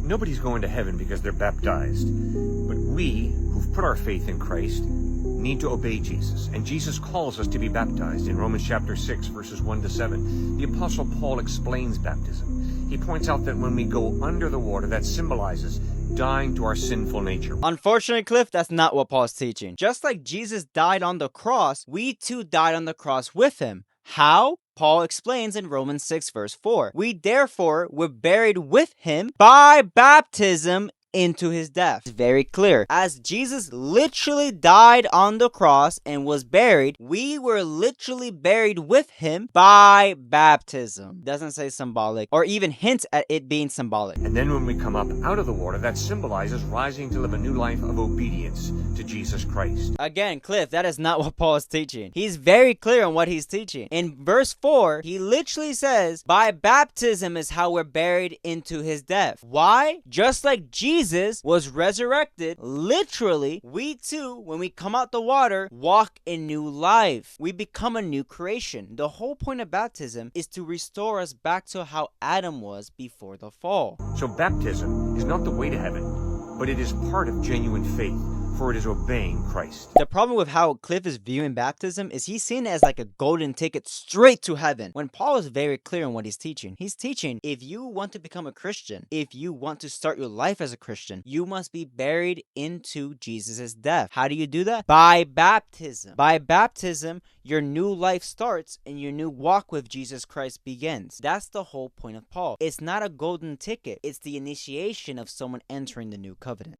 Nobody's going to heaven because they're baptized. But we, who've put our faith in Christ, need to obey Jesus. And Jesus calls us to be baptized. In Romans chapter 6, verses 1 to 7, the Apostle Paul explains baptism. He points out that when we go under the water, that symbolizes dying to our sinful nature. Unfortunately, Cliff, that's not what Paul's teaching. Just like Jesus died on the cross, we too died on the cross with him. How? Paul explains in Romans 6 verse 4. We therefore were buried with him by baptism into his death. It's very clear. As Jesus literally died on the cross and was buried, we were literally buried with him by baptism. Doesn't say symbolic or even hints at it being symbolic. And then when we come up out of the water, that symbolizes rising to live a new life of obedience to Jesus Christ. Again, Cliff, that is not what Paul is teaching. He's very clear on what he's teaching. In verse 4, he literally says, by baptism is how we're buried into his death. Why? Just like Jesus was resurrected, literally, we too, when we come out the water, walk in new life. We become a new creation. The whole point of baptism is to restore us back to how Adam was before the fall. So baptism is not the way to heaven, but it is part of genuine faith, for it is obeying Christ. The problem with how Cliff is viewing baptism is he's seeing it as like a golden ticket straight to heaven. When Paul is very clear on what he's teaching if you want to become a Christian, if you want to start your life as a Christian, you must be buried into Jesus' death. How do you do that? By baptism. By baptism, your new life starts and your new walk with Jesus Christ begins. That's the whole point of Paul. It's not a golden ticket. It's the initiation of someone entering the new covenant.